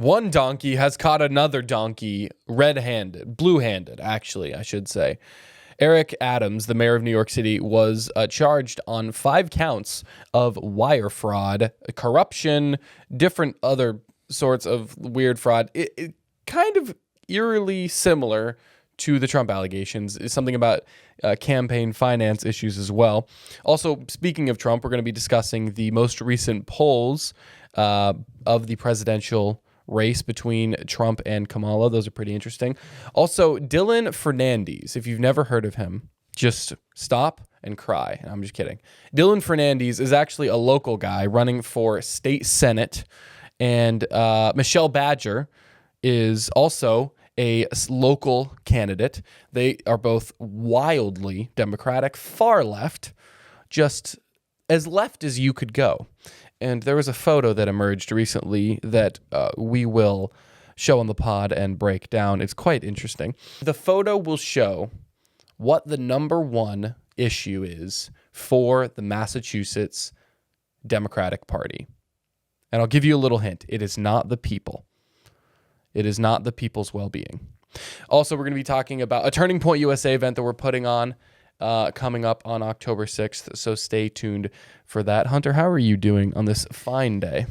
One donkey has caught another donkey blue-handed, actually, I should say. Eric Adams, the mayor of New York City, was charged on 5 counts of wire fraud, corruption, different other sorts of weird fraud. It kind of eerily similar to the Trump allegations. It's something about campaign finance issues as well. Also, speaking of Trump, we're going to be discussing the most recent polls of the presidential race between Trump and Kamala. Those are pretty interesting. Also, Dylan Fernades, if you've never heard of him, just stop and cry. I'm just kidding. Dylan Fernades is actually a local guy running for state senate, and Michelle Badger is also a local candidate. They are both wildly Democratic, far left, just as left as you could go. And there was a photo that emerged recently that we will show on the pod and break down. It's quite interesting. The photo will show what the number one issue is for the Massachusetts Democratic Party. And I'll give you a little hint. It is not the people. It is not the people's well-being. Also, we're going to be talking about a Turning Point USA event that we're putting on coming up on October 6th, so stay tuned for that. Hunter, how are you doing on this fine day?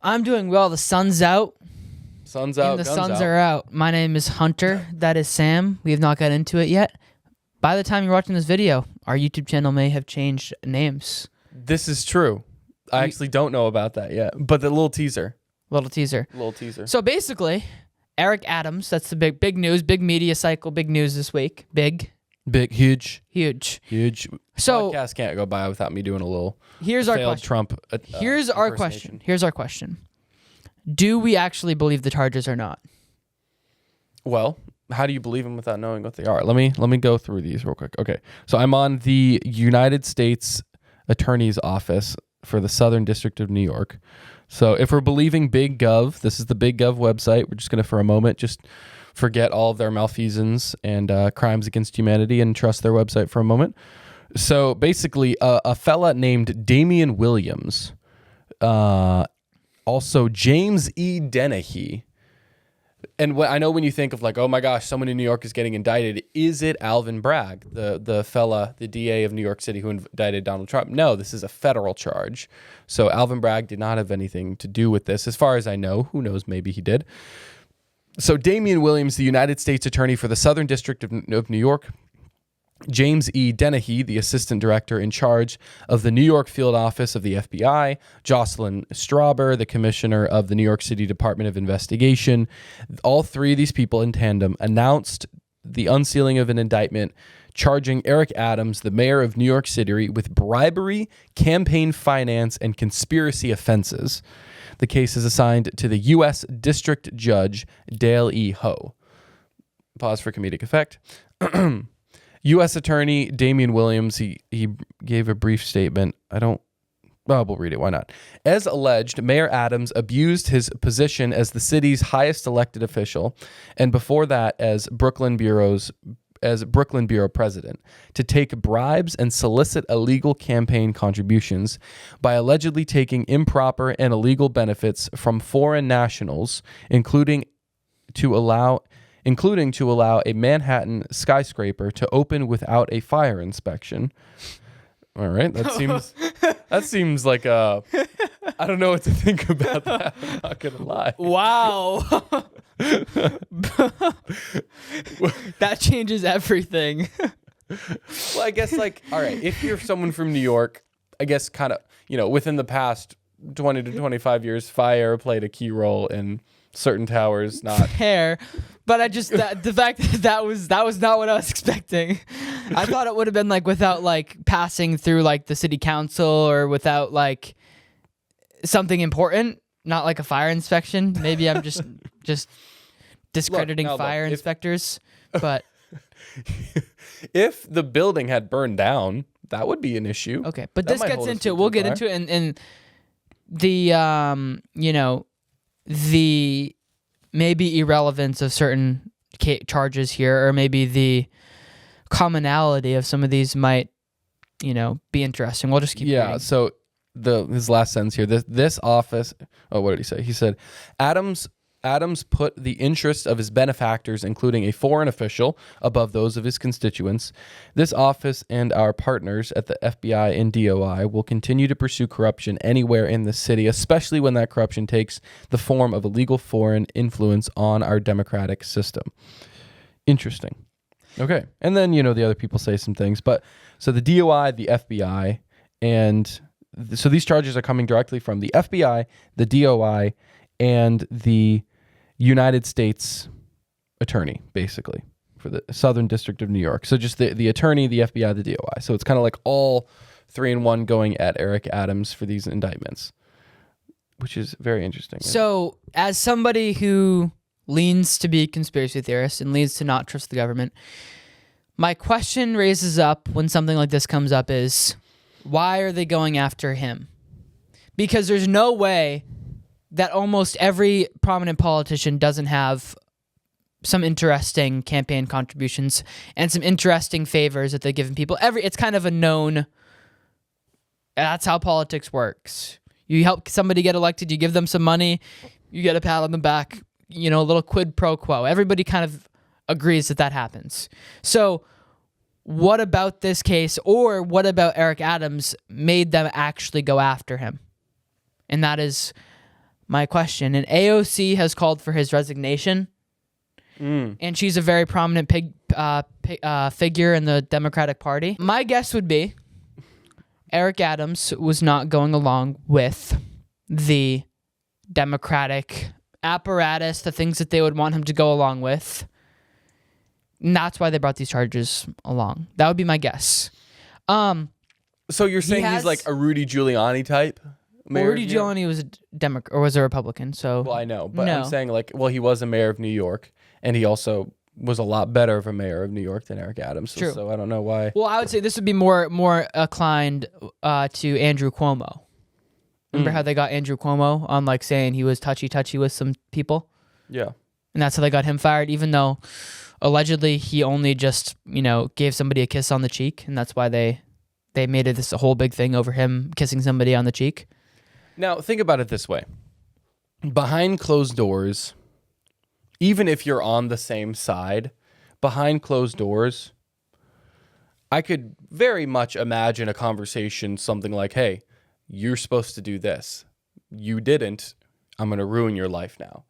I'm doing well. The sun's out. Sun's out, and the guns suns out. are out. My name is Hunter. That is Sam. We have not got into it yet. By the time you're watching this video, our YouTube channel may have changed names. This is true. I actually don't know about that yet, but the little teaser. Little teaser. So basically, Eric Adams, that's the big news, big media cycle, big news this week. Big, huge. So podcast can't go by without me doing a little here's our failed question. Trump Here's our question. Do we actually believe the charges or not? Well, how do you believe them without knowing what they are? Let me go through these real quick. Okay. So I'm on the United States Attorney's Office for the Southern District of New York. So if we're believing Big Gov, this is the Big Gov website. We're just going to, for a moment, just forget all of their malfeasance and crimes against humanity and trust their website for a moment. So basically, a fella named Damian Williams, also James E. Dennehy, and I know when you think of like, oh my gosh, someone in New York is getting indicted, is it Alvin Bragg, the fella, the DA of New York City who indicted Donald Trump? No, this is a federal charge. So Alvin Bragg did not have anything to do with this. As far as I know, who knows, maybe he did. So Damian Williams, the United States Attorney for the Southern District of New York, James E. Dennehy, the Assistant Director in charge of the New York Field Office of the FBI, Jocelyn Strauber, the Commissioner of the New York City Department of Investigation. All three of these people in tandem announced the unsealing of an indictment charging Eric Adams, the mayor of New York City, with bribery, campaign finance, and conspiracy offenses. The case is assigned to the U.S. District Judge Dale E. Ho. Pause for comedic effect. U.S. Attorney Damian Williams, he gave a brief statement. We'll read it. Why not? As alleged, Mayor Adams abused his position as the city's highest elected official, and before that as Brooklyn Bureau president, to take bribes and solicit illegal campaign contributions by allegedly taking improper and illegal benefits from foreign nationals, including to allow a Manhattan skyscraper to open without a fire inspection. All right, that seems like I don't know what to think about that. I'm not gonna lie. Wow. That changes everything. Well, I guess all right, if you're someone from New York, I guess kind of, within the past 20 to 25 years, fire played a key role in certain towers, not fair. But the fact that was not what I was expecting. I thought it would have been without passing through the city council or without something important, not a fire inspection. Maybe I'm just discrediting fire inspectors. But if the building had burned down, that would be an issue. Okay, but this gets into it. We'll get into it, and the the maybe irrelevance of certain charges here, or maybe the commonality of some of these might, be interesting. We'll just keep reading. So his last sentence here, this office, what did he say? He said, Adams Adams put the interests of his benefactors, including a foreign official, above those of his constituents. This office and our partners at the FBI and DOI will continue to pursue corruption anywhere in the city, especially when that corruption takes the form of illegal foreign influence on our democratic system. Interesting. Okay. And then, the other people say some things. But so the DOI, the FBI, and so these charges are coming directly from the FBI, the DOI, and the United States attorney, basically, for the Southern District of New York. So just the attorney, the FBI, the DOI. So it's kind of like all 3 in 1 going at Eric Adams for these indictments, which is very interesting. So as somebody who leans to be a conspiracy theorist and leans to not trust the government, my question raises up when something like this comes up is, why are they going after him? Because there's no way that almost every prominent politician doesn't have some interesting campaign contributions and some interesting favors that they're giving people. It's kind of a known, that's how politics works. You help somebody get elected, you give them some money, you get a pat on the back, a little quid pro quo. Everybody kind of agrees that happens. So what about this case, or what about Eric Adams made them actually go after him? And that is my question. And AOC has called for his resignation, and she's a very prominent figure in the Democratic Party. My guess would be Eric Adams was not going along with the Democratic apparatus, the things that they would want him to go along with. And that's why they brought these charges along. That would be my guess. So you're saying he's like a Rudy Giuliani type? Well, Rudy Giuliani was a Democrat, or was a Republican, so... Well, I know, but I'm saying he was a mayor of New York, and he also was a lot better of a mayor of New York than Eric Adams. True. So I don't know why. Well, I would say this would be more inclined to Andrew Cuomo. Remember how they got Andrew Cuomo on saying he was touchy with some people? Yeah. And that's how they got him fired, even though allegedly he only just, gave somebody a kiss on the cheek, and that's why they made it a whole big thing over him kissing somebody on the cheek. Now, think about it this way. Behind closed doors, even if you're on the same side, behind closed doors, I could very much imagine a conversation, something like, hey, you're supposed to do this. You didn't. I'm going to ruin your life now.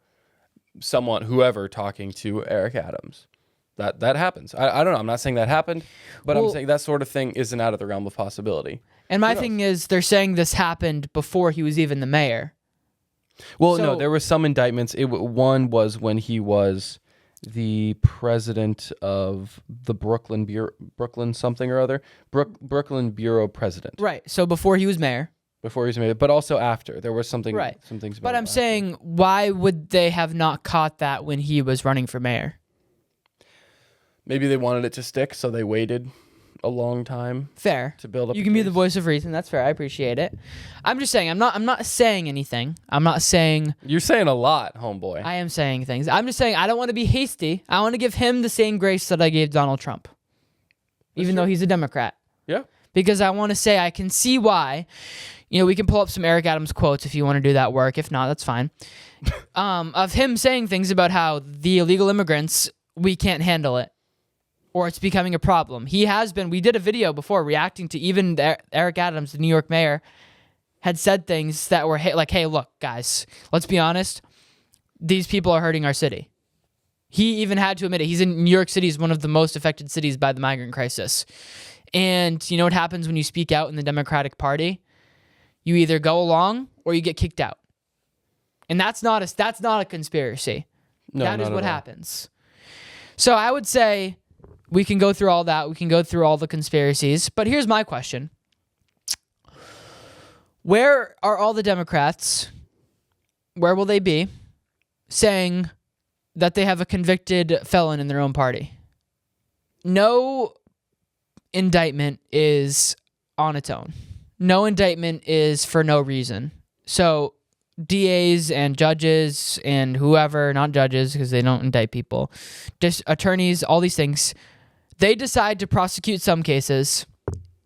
Whoever talking to Eric Adams. That happens. I don't know. I'm not saying that happened, but I'm saying that sort of thing isn't out of the realm of possibility. And my thing is, they're saying this happened before he was even the mayor. Well, no, there were some indictments. One was when he was the president of the Brooklyn something or other. Brooklyn Bureau president. Right. So before he was mayor. Before he was mayor, but also after. There was something. Right. Some things. But I'm saying, why would they have not caught that when he was running for mayor? Maybe they wanted it to stick, so they waited a long time. Fair. To build up. You can be the voice of reason. That's fair. I appreciate it. I'm just saying. I'm not saying anything. I'm not saying. You're saying a lot, homeboy. I am saying things. I'm just saying I don't want to be hasty. I want to give him the same grace that I gave Donald Trump, even though he's a Democrat. Yeah. Because I want to say I can see why. We can pull up some Eric Adams quotes if you want to do that work. If not, that's fine. Of him saying things about how the illegal immigrants, we can't handle it, or it's becoming a problem. He has been. We did a video before reacting to even Eric Adams, the New York mayor, had said things that were like, hey, look, guys, let's be honest. These people are hurting our city. He even had to admit it. He's in New York City, is one of the most affected cities by the migrant crisis. And you know what happens when you speak out in the Democratic Party? You either go along or you get kicked out. And that's not a conspiracy. No, that is what all. happens. So I would say we can go through all that. We can go through all the conspiracies. But here's my question. Where are all the Democrats, where will they be, saying that they have a convicted felon in their own party? No indictment is on its own. No indictment is for no reason. So DAs and judges and whoever, not judges because they don't indict people, just attorneys, all these things, they decide to prosecute some cases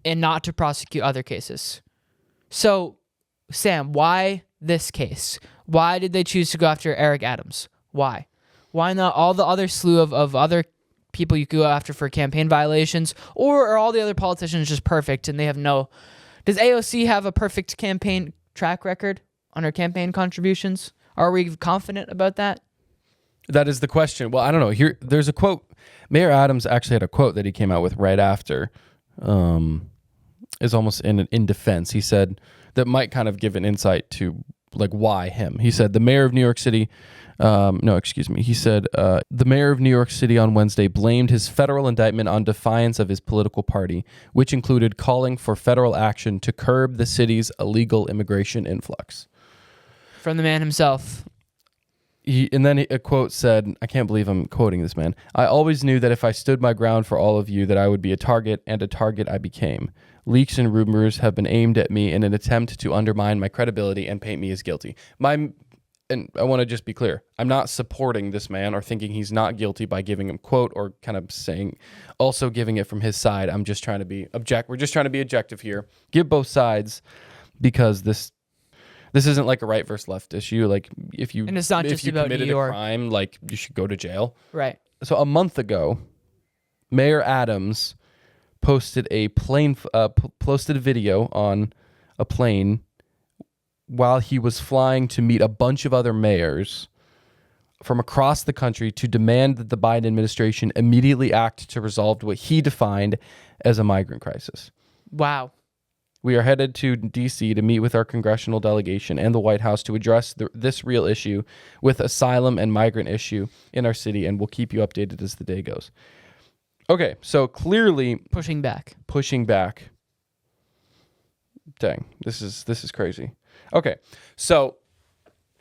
and not to prosecute other cases. So, Sam, why this case? Why did they choose to go after Eric Adams? Why? Why not all the other slew of other people you go after for campaign violations, or are all the other politicians just perfect and they have no... Does AOC have a perfect campaign track record on her campaign contributions? Are we confident about that? That is the question. Well, I don't know. There's a quote. Mayor Adams actually had a quote that he came out with right after. Is almost in defense. He said that might kind of give an insight to like why him. He said the mayor of New York City. He said the mayor of New York City on Wednesday blamed his federal indictment on defiance of his political party, which included calling for federal action to curb the city's illegal immigration influx. From the man himself. A quote said, I can't believe I'm quoting this man. I always knew that if I stood my ground for all of you, that I would be a target, and a target I became. Leaks and rumors have been aimed at me in an attempt to undermine my credibility and paint me as guilty. And I want to just be clear. I'm not supporting this man or thinking he's not guilty by giving him quote or kind of saying, also giving it from his side. I'm just trying to be We're just trying to be objective here. Give both sides, because this isn't like a right versus left issue. Like if you and it's not just about committed New York. a crime, like you should go to jail. Right. So a month ago, Mayor Adams posted a video on a plane while he was flying to meet a bunch of other mayors from across the country to demand that the Biden administration immediately act to resolve what he defined as a migrant crisis. Wow. We are headed to D.C. to meet with our congressional delegation and the White House to address this real issue with asylum and migrant issue in our city, and we'll keep you updated as the day goes. Okay, so clearly pushing back. Dang, this is crazy. Okay, so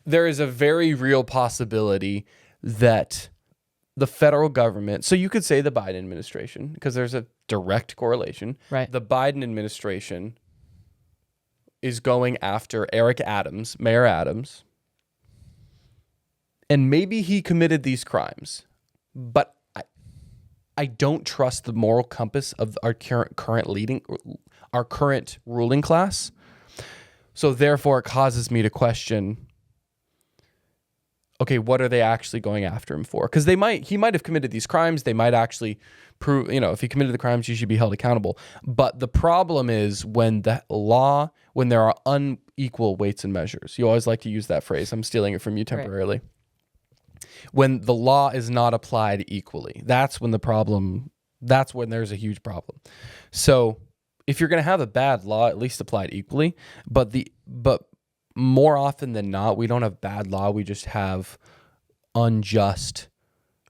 there is a very real possibility that the federal government, so you could say the Biden administration, because there's a direct correlation. Right. The Biden administration is going after Eric Adams, Mayor Adams, and maybe he committed these crimes, but I don't trust the moral compass of our current ruling class. So therefore, it causes me to question, okay, what are they actually going after him for? Because he might have committed these crimes. They might actually prove, if he committed the crimes, he should be held accountable. But the problem is when there are unequal weights and measures. You always like to use that phrase. I'm stealing it from you temporarily. Right. When the law is not applied equally, that's when there's a huge problem. So if you're going to have a bad law, at least apply it equally. But more often than not, we don't have bad law. We just have unjust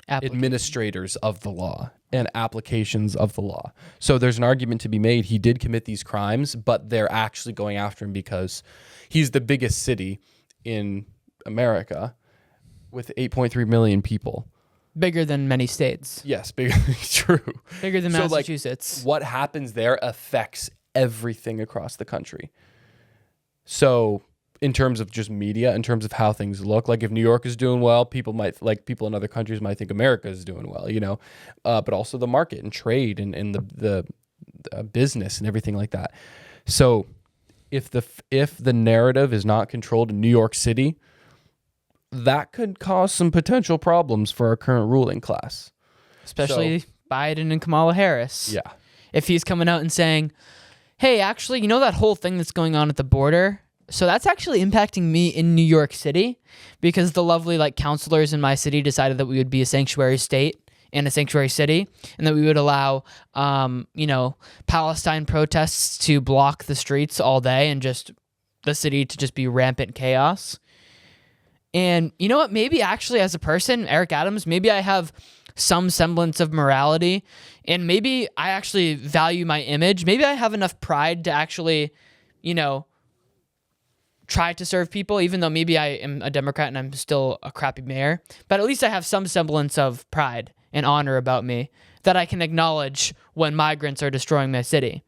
administrators of the law and applications of the law. So there's an argument to be made. He did commit these crimes, but they're actually going after him because he's the biggest city in America with 8.3 million people. Bigger than many states. Yes, bigger. True. Bigger than Massachusetts. What happens there affects everything across the country. So in terms of just media, in terms of how things look, like if New York is doing well, people in other countries might think America is doing well, but also the market and trade and the business and everything like that. So if the narrative is not controlled in New York City, that could cause some potential problems for our current ruling class. Especially Biden and Kamala Harris. Yeah. If he's coming out and saying, hey, actually, that whole thing that's going on at the border, so that's actually impacting me in New York City because the lovely counselors in my city decided that we would be a sanctuary state and a sanctuary city, and that we would allow, Palestine protests to block the streets all day and just the city to just be rampant chaos. And you know what? Maybe actually as a person, Eric Adams, maybe I have some semblance of morality, and maybe I actually value my image. Maybe I have enough pride to actually, try to serve people, even though maybe I am a Democrat and I'm still a crappy mayor. But at least I have some semblance of pride and honor about me that I can acknowledge when migrants are destroying my city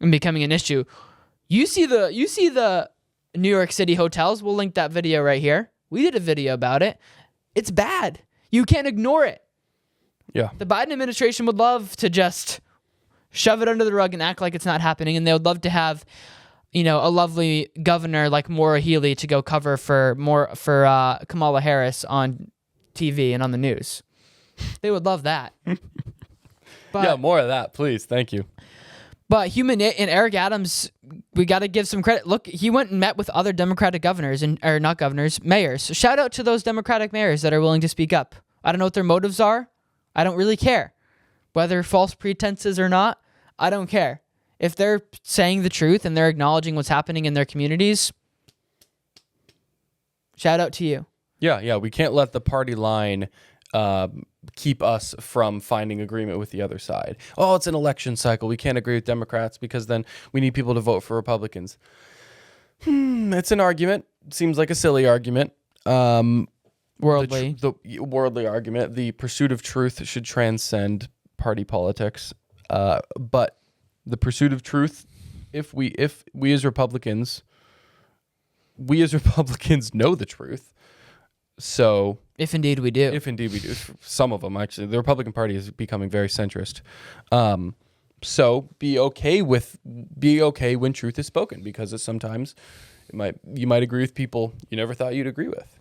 and becoming an issue. You see the New York City hotels. We'll link that video right here. We did a video about it. It's bad. You can't ignore it. Yeah. The Biden administration would love to just shove it under the rug and act like it's not happening, and they would love to have, a lovely governor like Maura Healey to go cover for Kamala Harris on TV and on the news. They would love that. But, yeah, more of that, please. Thank you. But and Eric Adams, we got to give some credit. Look, he went and met with other Democratic governors or not governors, mayors. So shout out to those Democratic mayors that are willing to speak up. I don't know what their motives are. I don't really care. Whether false pretenses or not, I don't care. If they're saying the truth and they're acknowledging what's happening in their communities, shout out to you. Yeah. We can't let the party line keep us from finding agreement with the other side. Oh, it's an election cycle. We can't agree with Democrats because then we need people to vote for Republicans. It's an argument. Seems like a silly argument. Worldly. The worldly argument. The pursuit of truth should transcend party politics. But the pursuit of truth, if we as Republicans know the truth, so if indeed we do. Some of them, actually. The Republican Party is becoming very centrist. So be okay when truth is spoken, because sometimes you might agree with people you never thought you'd agree with,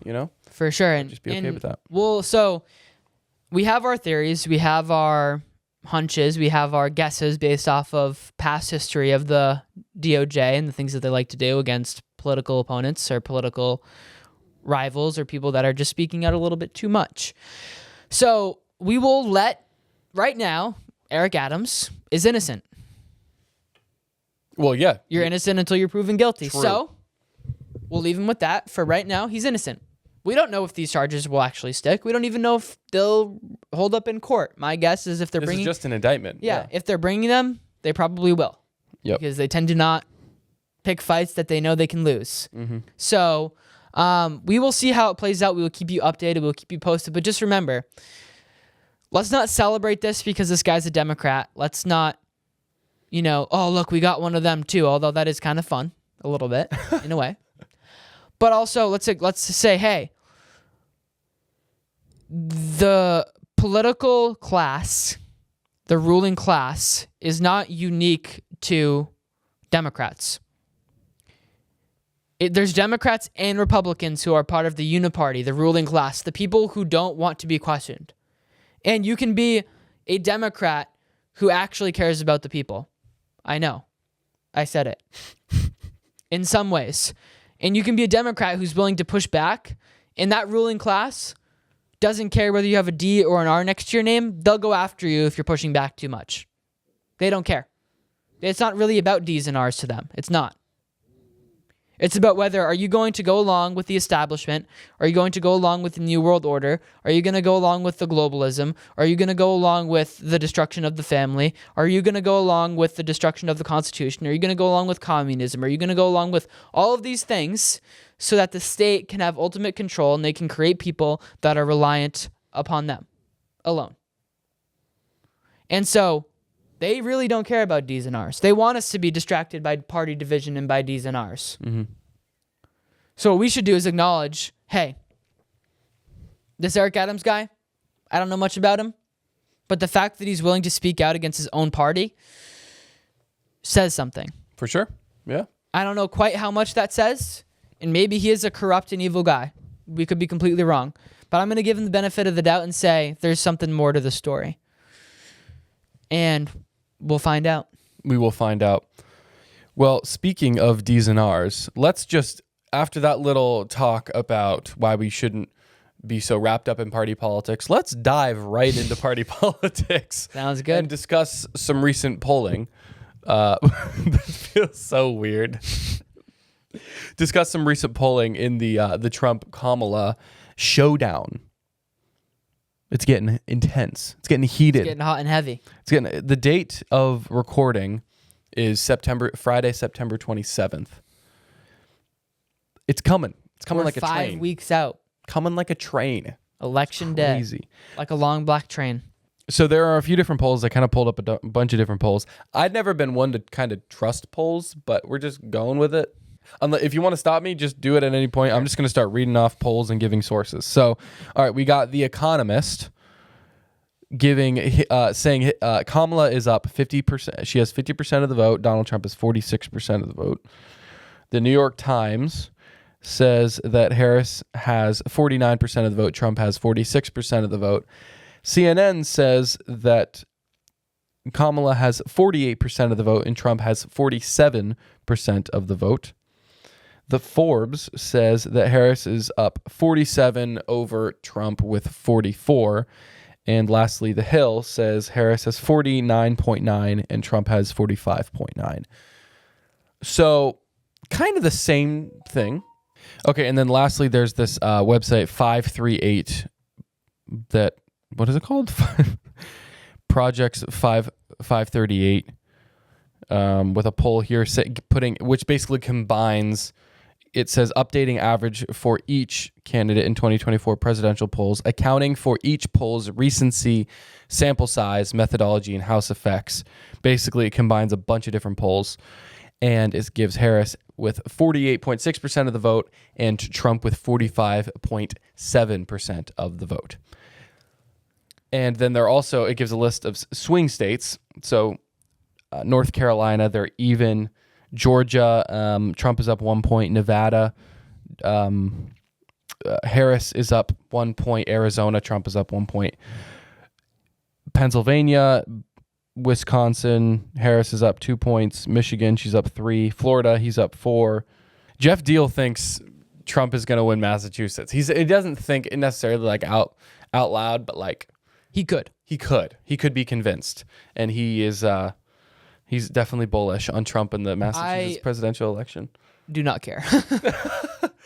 For sure. And just be okay with that. Well, so we have our theories, we have our hunches, we have our guesses based off of past history of the DOJ and the things that they like to do against political opponents or political rivals or people that are just speaking out a little bit too much. So we will right now, Eric Adams is innocent. Well, yeah. You're innocent until you're proven guilty. True. So we'll leave him with that. For right now, he's innocent. We don't know if these charges will actually stick. We don't even know if they'll hold up in court. My guess is if they're This is just an indictment. Yeah, if they're bringing them, they probably will. Yep. Because they tend to not pick fights that they know they can lose. Mm-hmm. So we will see how it plays out. We will keep you updated. We'll keep you posted. But just remember, let's not celebrate this because this guy's a Democrat. Let's not, oh, look, we got one of them too, although that is kind of fun a little bit in a way. But also, let's say, hey, the political class, the ruling class, is not unique to Democrats. There's Democrats and Republicans who are part of the uniparty, the ruling class, the people who don't want to be questioned. And you can be a Democrat who actually cares about the people. I know. I said it. In some ways. And you can be a Democrat who's willing to push back, and that ruling class doesn't care whether you have a D or an R next to your name. They'll go after you if you're pushing back too much. They don't care. It's not really about D's and R's to them. It's not. It's about whether are you going to go along with the establishment? Are you going to go along with the New World Order? Are you going to go along with the globalism? Are you going to go along with the destruction of the family? Are you going to go along with the destruction of the Constitution? Are you going to go along with communism? Are you going to go along with all of these things so that the state can have ultimate control and they can create people that are reliant upon them alone? And so they really don't care about D's and R's. They want us to be distracted by party division and by D's and R's. Mm-hmm. So what we should do is acknowledge, hey, this Eric Adams guy, I don't know much about him, but the fact that he's willing to speak out against his own party says something. For sure. Yeah. I don't know quite how much that says, and maybe he is a corrupt and evil guy. We could be completely wrong. But I'm going to give him the benefit of the doubt and say there's something more to the story. And we'll find out. We will find out. Well, speaking of D's and R's, let's just, after that little talk about why we shouldn't be so wrapped up in party politics, let's dive right into party politics. Sounds good. And discuss some recent polling. That feels so weird. Discuss some recent polling in the Trump-Kamala showdown. It's getting intense. It's getting heated. It's getting hot and heavy. The date of recording is Friday, September 27th. It's coming. It's coming. We're like a train. 5 weeks out. Coming like a train. Election Crazy. day. Like a long black train. So there are a few different polls. I kind of pulled up a bunch of different polls. I'd never been one to kind of trust polls, but we're just going with it. If you want to stop me, just do it at any point. I'm just going to start reading off polls and giving sources. So, all right, we got The Economist saying Kamala is up 50%. She has 50% of the vote. Donald Trump has 46% of the vote. The New York Times says that Harris has 49% of the vote. Trump has 46% of the vote. CNN says that Kamala has 48% of the vote and Trump has 47% of the vote. The Forbes says that Harris is up 47 over Trump with 44. And lastly, The Hill says Harris has 49.9 and Trump has 45.9. So kind of the same thing. Okay, and then lastly, there's this website 538 that, what is it called? Projects 538 with a poll here which basically combines. It says updating average for each candidate in 2024 presidential polls, accounting for each poll's recency, sample size, methodology, and house effects. Basically, it combines a bunch of different polls, and it gives Harris with 48.6% of the vote and Trump with 45.7% of the vote. And then it gives a list of swing states. So North Carolina, they're even. Georgia, Trump is up 1 point. Nevada, Harris is up 1 point. Arizona, Trump is up 1 point. Pennsylvania, Wisconsin, Harris is up 2 points. Michigan, she's up 3. Florida, he's up 4. Jeff Deal thinks Trump is going to win Massachusetts. He doesn't think it necessarily like out loud, but like He could be convinced, and he is. He's definitely bullish on Trump in the Massachusetts presidential election. Do not care.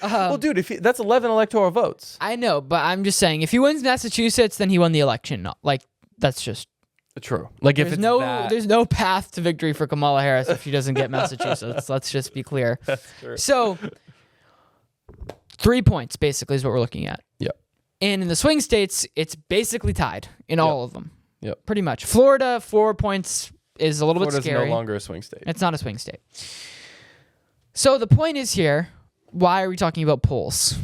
Well, dude, that's 11 electoral votes. I know, but I'm just saying, if he wins Massachusetts, then he won the election. Not like that's just true. Like if there's no path to victory for Kamala Harris if she doesn't get Massachusetts. Let's just be clear. That's true. So 3 points basically is what we're looking at. Yep. And in the swing states, it's basically tied in all of them. Yep. Pretty much. Florida, 4 points is a little bit scary. Florida's no longer a swing state. It's not a swing state. So the point is here, why are we talking about polls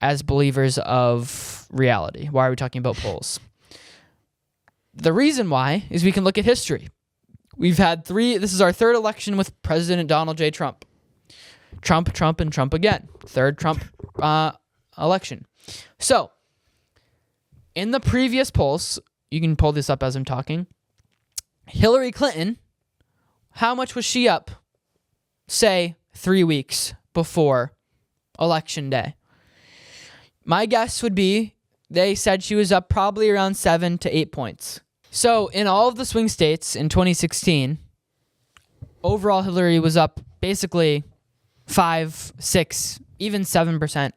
as believers of reality? Why are we talking about polls? The reason why is we can look at history. We've had this is our third election with President Donald J. Trump. Trump, and Trump again. Third Trump election. So, in the previous polls, you can pull this up as I'm talking, Hillary Clinton, how much was she up, say, 3 weeks before Election Day? My guess would be they said she was up probably around 7 to 8 points. So in all of the swing states in 2016, overall Hillary was up basically 5, 6, even 7%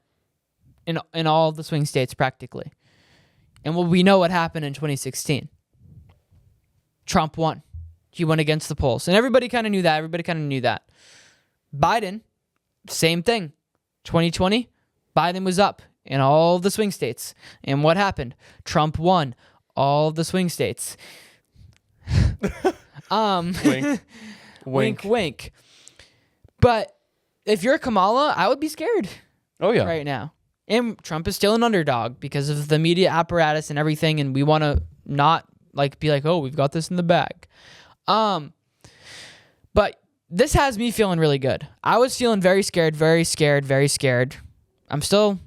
in all of the swing states practically. And we know what happened in 2016. Trump won. He went against the polls. And everybody kind of knew that. Biden, same thing. 2020, Biden was up in all the swing states. And what happened? Trump won all the swing states. Wink. Wink, wink. But if you're Kamala, I would be scared. Oh, yeah. Right now. And Trump is still an underdog because of the media apparatus and everything. And we want to not be like, oh, we've got this in the bag. But this has me feeling really good. I was feeling very scared. I don't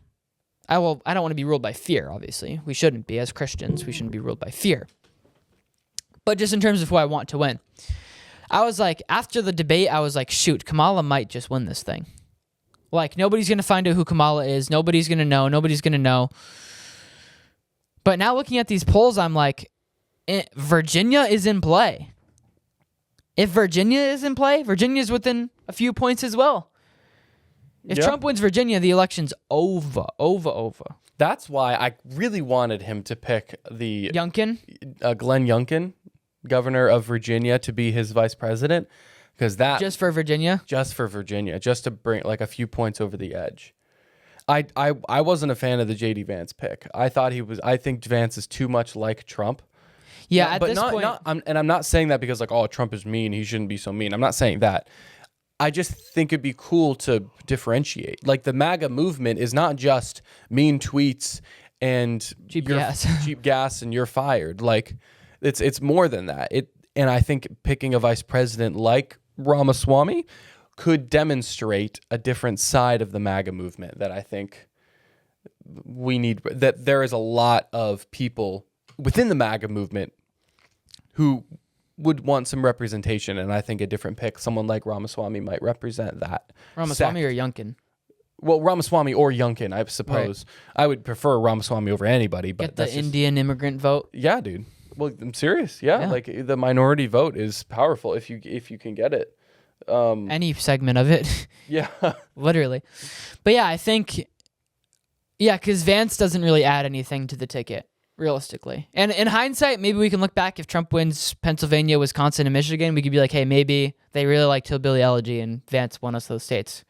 want to be ruled by fear, obviously. We shouldn't be. As Christians, we shouldn't be ruled by fear. But just in terms of who I want to win. I was like, after the debate, I was like, shoot, Kamala might just win this thing. Like, nobody's going to find out who Kamala is. Nobody's going to know. But now looking at these polls, I'm like, Virginia is in play. If Virginia is in play, Virginia's within a few points as well. If Trump wins Virginia, the election's over. That's why I really wanted him to pick the Youngkin? Glenn Youngkin, governor of Virginia, to be his vice president, because just for Virginia, just to bring like a few points over the edge. I wasn't a fan of the JD Vance pick. I think Vance is too much like Trump. Yeah, at this point, I'm not saying that because like, oh, Trump is mean, he shouldn't be so mean. I'm not saying that. I just think it'd be cool to differentiate. Like the MAGA movement is not just mean tweets and cheap gas and you're fired. Like it's more than that. And I think picking a vice president like Ramaswamy could demonstrate a different side of the MAGA movement that I think we need. That there is a lot of people within the MAGA movement who would want some representation, and I think a different pick, someone like Ramaswamy, might represent that. Ramaswamy or Youngkin? Well, Ramaswamy or Youngkin, I suppose. Right. I would prefer Ramaswamy over anybody. But get the Indian immigrant vote. Yeah, dude. Well, I'm serious. Yeah, like the minority vote is powerful if you can get it. Any segment of it. Yeah. Literally. But yeah, I think, because Vance doesn't really add anything to the ticket, realistically. And in hindsight, maybe we can look back if Trump wins Pennsylvania, Wisconsin, and Michigan. We could be like, hey, maybe they really liked Hillbilly Elegy and Vance won us those states.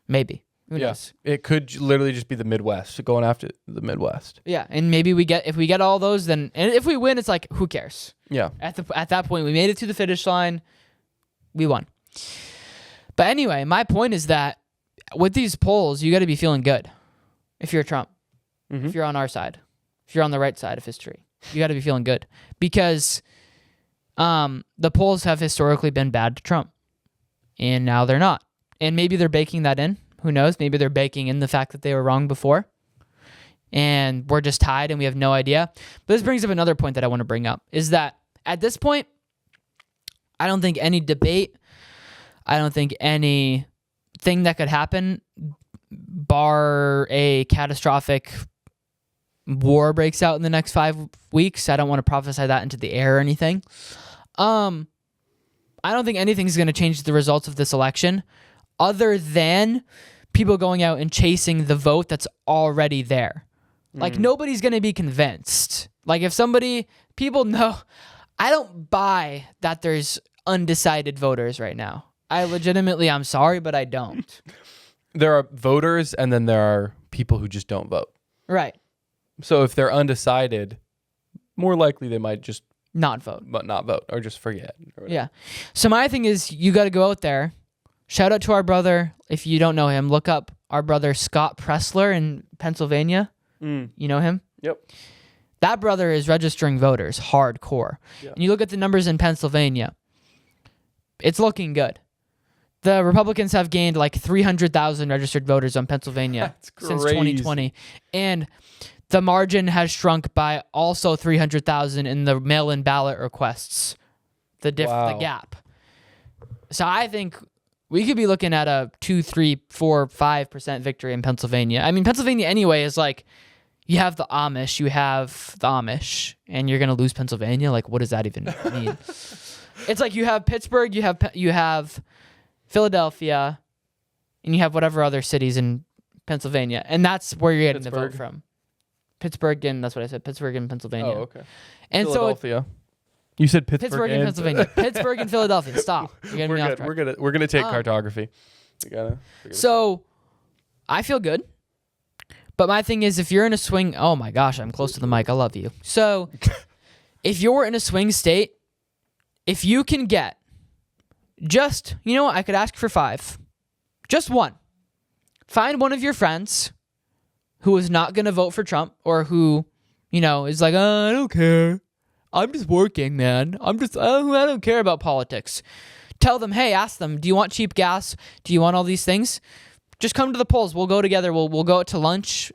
Maybe. Who knows? It could literally just be the Midwest, going after the Midwest. Yeah, and maybe if we get all those, then, and if we win, it's like, who cares? Yeah. At that point, we made it to the finish line. We won. But anyway, my point is that with these polls, you got to be feeling good. If you're Trump, if you're on our side, if you're on the right side of history, you got to be feeling good because the polls have historically been bad to Trump, and now they're not. And maybe they're baking that in. Who knows? Maybe they're baking in the fact that they were wrong before, and we're just tied and we have no idea. But this brings up another point that I want to bring up, is that at this point, I don't think any debate, I don't think anything that could happen, bar a catastrophic war breaks out in the next 5 weeks. I don't want to prophesy that into the air or anything. I don't think anything's going to change the results of this election other than people going out and chasing the vote that's already there. Like, nobody's going to be convinced. Like, if people know, I don't buy that there's undecided voters right now. I'm sorry, but I don't. There are voters, and then there are people who just don't vote. Right. So if they're undecided, more likely they might just not vote. But not vote, or just forget. Yeah. So my thing is, you got to go out there. Shout out to our brother. If you don't know him, look up our brother Scott Pressler in Pennsylvania. You know him? Yep. That brother is registering voters hardcore. Yeah. And you look at the numbers in Pennsylvania, it's looking good. The Republicans have gained like 300,000 registered voters on Pennsylvania since 2020. And the margin has shrunk by also 300,000 in the mail-in ballot requests. The gap. So I think we could be looking at a 2, 3, 4, 5% victory in Pennsylvania. I mean, Pennsylvania anyway is like, you have the Amish, and you're going to lose Pennsylvania? Like, what does that even mean? It's like you have Pittsburgh, you have Philadelphia, and you have whatever other cities in Pennsylvania. And that's where you're getting the vote from. Pittsburgh and, that's what I said, Pittsburgh and Pennsylvania. Oh, okay. And Philadelphia. You said Pittsburgh and Pennsylvania. Pittsburgh and Philadelphia. Stop. You're we're good. We're gonna take cartography. So I feel good. But my thing is, if you're in a swing, oh my gosh, I'm close to the mic. I love you. So if you're in a swing state, if you can get just, you know what, I could ask for 5. Just one. Find one of your friends who is not going to vote for Trump, or who, is like, I don't care. I'm just working, man. I don't care about politics. Tell them, hey, ask them, do you want cheap gas? Do you want all these things? Just come to the polls. We'll go together. We'll go out to lunch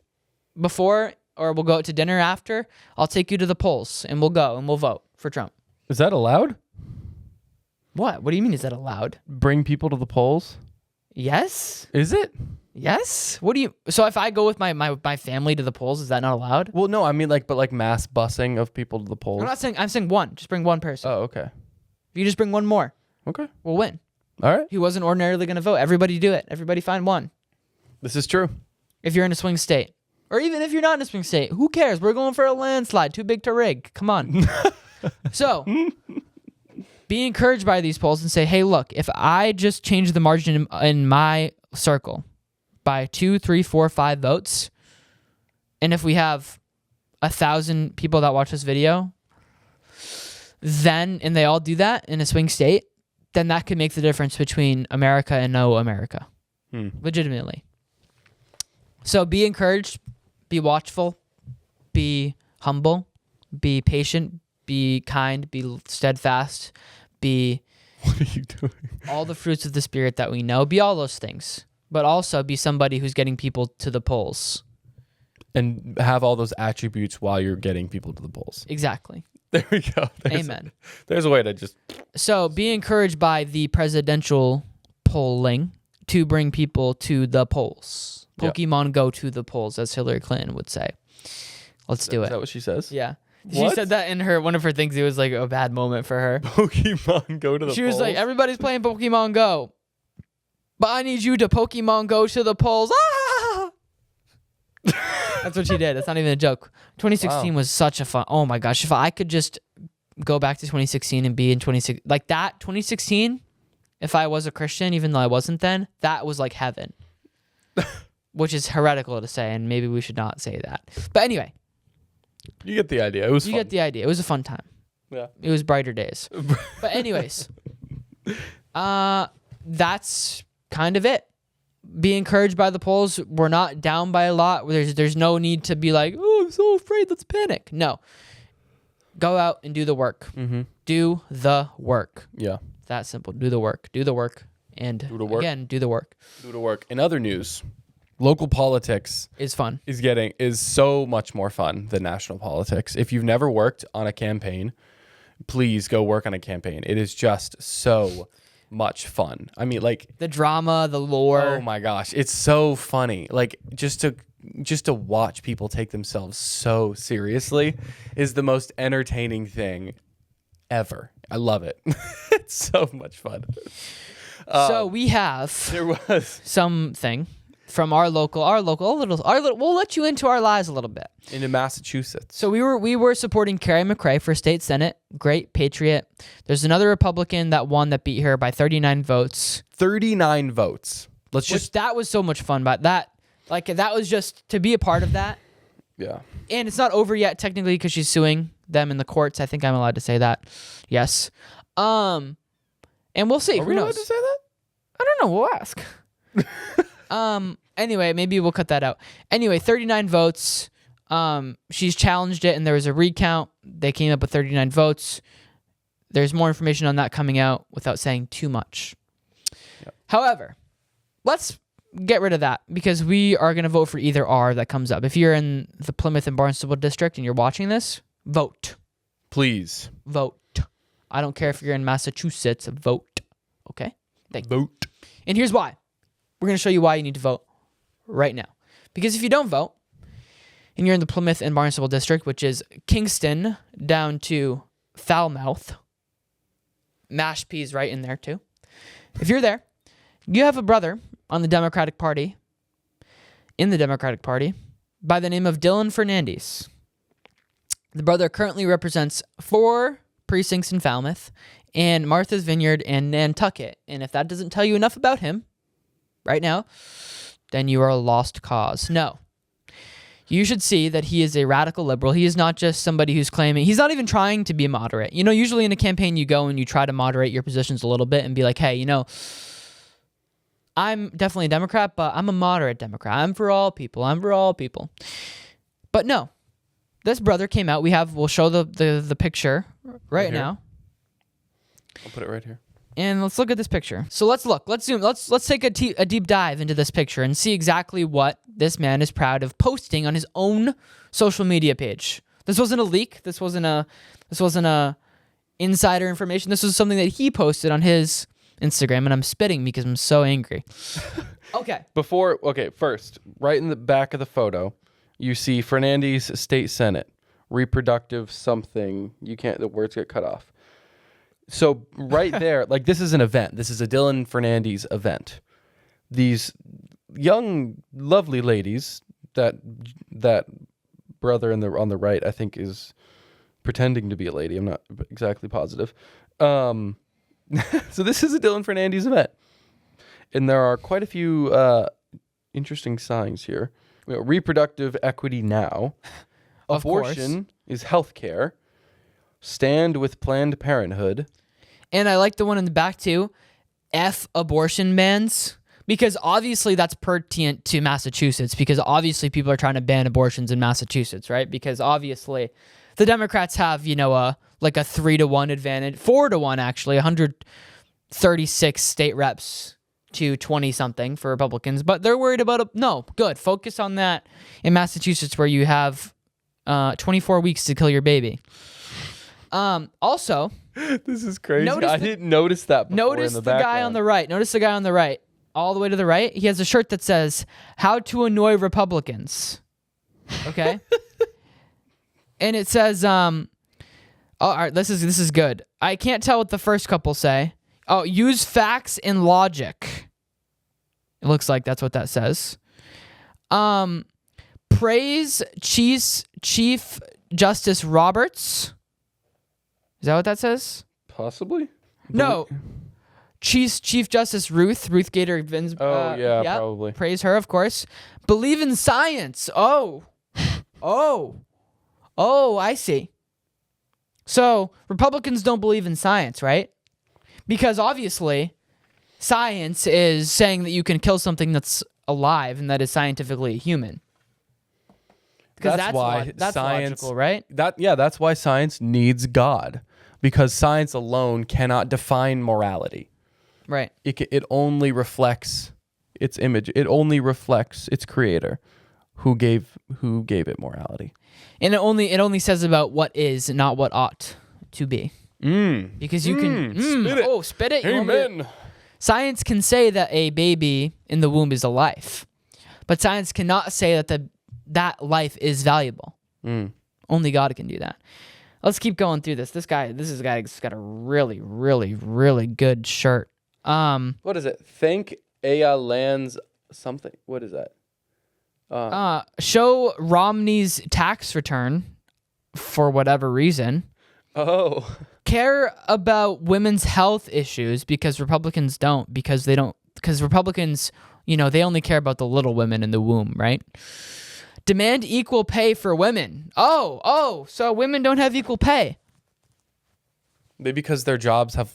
before, or we'll go out to dinner after. I'll take you to the polls, and we'll go and we'll vote for Trump. Is that allowed? What? What do you mean, is that allowed? Bring people to the polls? Yes. Is it? Yes. So if I go with my family to the polls, is that not allowed? Well, no, I mean but mass busing of people to the polls. I'm saying one. Just bring one person. Oh, okay. If you just bring one more, okay, we'll win. All right. He wasn't ordinarily going to vote. Everybody do it. Everybody find one. This is true. If you're in a swing state. Or even if you're not in a swing state. Who cares? We're going for a landslide. Too big to rig. Come on. So, be encouraged by these polls and say, hey, look, if I just change the margin in my circle by 2, 3, 4, 5 votes, and if we have 1,000 people that watch this video, and they all do that in a swing state, then that could make the difference between America and no America. Legitimately. So be encouraged, be watchful, be humble, be patient, be kind, be steadfast, be are you doing? All the fruits of the Spirit that we know. Be all those things. But also be somebody who's getting people to the polls. And have all those attributes while you're getting people to the polls. Exactly. There we go. Amen. There's a way to just... So be encouraged by the presidential polling to bring people to the polls. Pokemon go to the polls, as Hillary Clinton would say. Let's do it. Is that what she says? Yeah. What? She said that in one of her things. It was like a bad moment for her. Pokemon go to the polls? She was like, everybody's playing Pokemon Go. But I need you to Pokemon go to the polls. Ah! That's what she did. That's not even a joke. 2016 was such a fun. Oh my gosh. If I could just go back to 2016 and be in 2016, like that 2016, if I was a Christian, even though I wasn't then, that was like heaven, which is heretical to say. And maybe we should not say that. But anyway, you get the idea. It was you fun. get the idea. It was a fun time. Yeah. It was brighter days. But anyways, that's kind of it. Be encouraged by the polls. We're not down by a lot. There's no need to be like, oh, I'm so afraid. Let's panic. No. Go out and do the work. Mm-hmm. Do the work. Yeah. That simple. Do the work. Do the work. And again, do the work. Do the work. In other news, local politics is fun. Is so much more fun than national politics. If you've never worked on a campaign, please go work on a campaign. It is just so much fun. I mean, like the drama, the lore. Oh my gosh, it's so funny. Like just to watch people take themselves so seriously is the most entertaining thing ever. I love it. It's so much fun. So we have there was something from our local, we'll let you into our lives a little bit. into Massachusetts. So we were supporting Carrie McRae for state senate. Great patriot. There's another Republican that won that beat her by 39 votes. 39 votes. That was so much fun. But that was just to be a part of that. Yeah. And it's not over yet technically because she's suing them in the courts. I think I'm allowed to say that. Yes. And we'll see. Are Who we knows? allowed to say that? I don't know. We'll ask. Anyway, maybe we'll cut that out. Anyway, 39 votes. She's challenged it, and there was a recount. They came up with 39 votes. There's more information on that coming out without saying too much. Yep. However, let's get rid of that because we are going to vote for either R that comes up. If you're in the Plymouth and Barnstable district and you're watching this, vote. Please. Vote. I don't care if you're in Massachusetts, vote. Okay? Vote. And here's why. We're going to show you why you need to vote right now. Because if you don't vote, and you're in the Plymouth and Barnstable district, which is Kingston down to Falmouth, Mashpee's right in there too. If you're there, you have a brother on the Democratic Party, in the Democratic Party, by the name of Dylan Fernades. The brother currently represents 4 precincts in Falmouth and Martha's Vineyard and Nantucket. And if that doesn't tell you enough about him right now, then you are a lost cause. No. You should see that he is a radical liberal. He is not just somebody who's claiming, he's not even trying to be moderate. You know, usually in a campaign you go and you try to moderate your positions a little bit and be like, hey, you know, I'm definitely a Democrat, but I'm a moderate Democrat. I'm for all people. I'm for all people. But no, this brother came out. We'll show the picture right now. I'll put it right here. And let's look at this picture. So let's look. Let's zoom. Let's take a deep dive into this picture and see exactly what this man is proud of posting on his own social media page. This wasn't a leak. This wasn't a insider information. This was something that he posted on his Instagram, and I'm spitting because I'm so angry. Okay. First, right in the back of the photo, you see Fernandes State Senate, reproductive something. The words get cut off. So right there, like this is an event. This is a Dylan Fernades event. These young, lovely ladies that brother on the right, I think, is pretending to be a lady. I'm not exactly positive. So this is a Dylan Fernades event. And there are quite a few interesting signs here. We have reproductive equity now. Of Abortion is healthcare. Stand with Planned Parenthood. And I like the one in the back too. F abortion bans. Because obviously that's pertinent to Massachusetts. Because obviously people are trying to ban abortions in Massachusetts, right? Because obviously the Democrats have, like a 3-to-1 advantage. 4-to-1 actually. 36 state reps to 20 something for Republicans, but they're worried about no, good. Focus on that in Massachusetts where you have 24 weeks to kill your baby. Also, This is crazy. Notice I the- didn't notice that before notice in the the guy on the right. Notice the guy on the right. All the way to the right, he has a shirt that says "How to Annoy Republicans." Okay? And it says all right, this is good. I can't tell what the first couple say. Oh, use facts and logic. It looks like that's what that says. Praise Chief Justice Roberts. Is that what that says? Possibly? No. Chief Justice Ruth Gator Vins. Yeah, probably. Praise her, of course. Believe in science. Oh, I see. So Republicans don't believe in science, right? Because obviously, science is saying that you can kill something that's alive and that is scientifically human. Because That's why that's science, logical, right? That's why science needs God, because science alone cannot define morality. Right. It only reflects its image. It only reflects its creator, who gave it morality. And it only says about what is, not what ought to be. Because you can spit it. Oh, spit it. You want me to- Amen. Science can say that a baby in the womb is alive, but science cannot say that that life is valuable. Only God can do that. Let's keep going through this. This is a guy who's got a really, really, really good shirt. What is it? Thank Aya Lands something. What is that? Show Romney's tax return for whatever reason. Oh. Care about women's health issues because Republicans don't, because Republicans, they only care about the little women in the womb, right? Demand equal pay for women. Oh, so women don't have equal pay. Maybe because their jobs have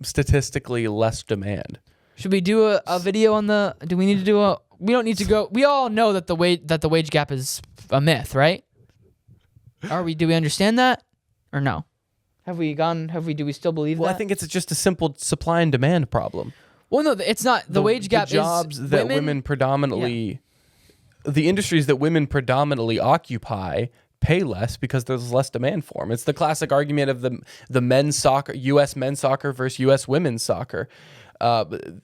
statistically less demand. Should we do a video on do we need to do we don't need to go, we all know that the wage gap is a myth, right? Do we understand that or no? Do we still believe that? Well, I think it's just a simple supply and demand problem. Well, no, it's not. The wage gap the jobs is that women predominantly, the industries that women predominantly occupy pay less because there's less demand for them. It's the classic argument of the men's soccer, U.S. men's soccer versus U.S. women's soccer.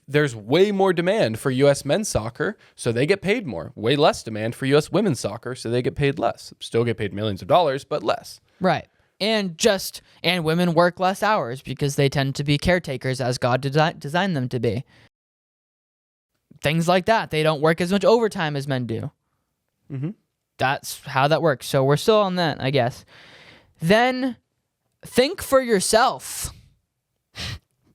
There's way more demand for U.S. men's soccer, so they get paid more. Way less demand for U.S. women's soccer, so they get paid less. Still get paid millions of dollars, but less. Right. And women work less hours because they tend to be caretakers as God designed them to be. Things like that. They don't work as much overtime as men do. Mm-hmm. That's how that works. So we're still on that, I guess. Then think for yourself.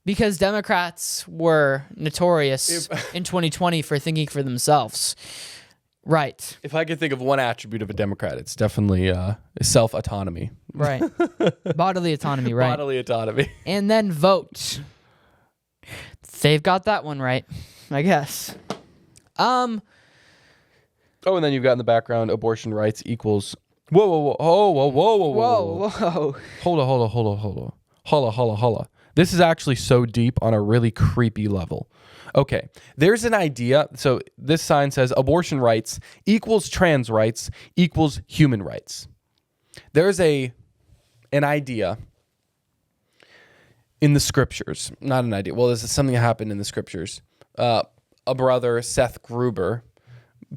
Because Democrats were notorious in 2020 for thinking for themselves. Right. If I could think of one attribute of a Democrat, it's definitely self-autonomy. Right. Bodily autonomy, right. Bodily autonomy. And then vote. They've got that one right, I guess. Oh, and then you've got in the background abortion rights equals. Whoa. Hold on. This is actually so deep on a really creepy level. Okay, there's an idea. So this sign says abortion rights equals trans rights equals human rights. There's an idea in the scriptures. Not an idea. Well, this is something that happened in the scriptures. A brother, Seth Gruber,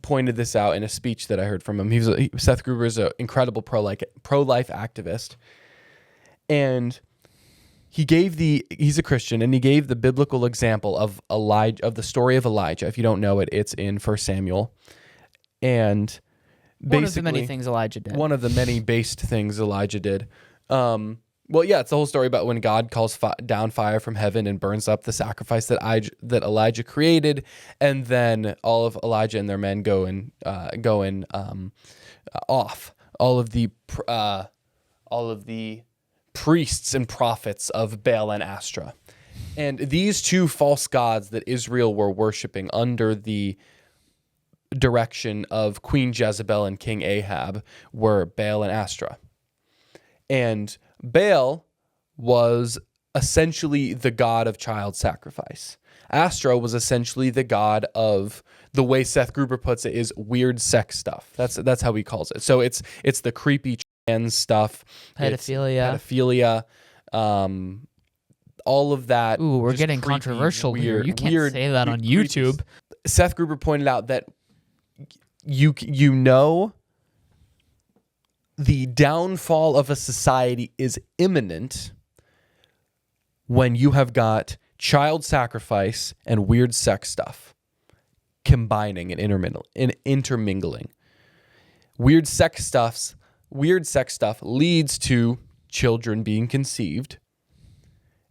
pointed this out in a speech that I heard from him. Seth Gruber is an incredible pro-life activist. And he's a Christian, and he gave the biblical example of the story of Elijah. If you don't know it, it's in 1 Samuel. And basically, one of the many things Elijah did. One of the many based things Elijah did. It's the whole story about when God calls down fire from heaven and burns up the sacrifice that Elijah created, and then all of Elijah and their men go off. All of the priests and prophets of Baal and Astra. And these two false gods that Israel were worshiping under the direction of Queen Jezebel and King Ahab were Baal and Astra. And Baal was essentially the god of child sacrifice. Astro was essentially the god of, the way Seth Gruber puts it, is weird sex stuff. That's how he calls it. So it's the creepy trans stuff, pedophilia, all of that. Ooh, we're just getting creepy, controversial here. weird, You can't weird, say that on creepy. YouTube. Seth Gruber pointed out that you know the downfall of a society is imminent when you have got child sacrifice and weird sex stuff combining and intermingling. Weird sex stuff leads to children being conceived,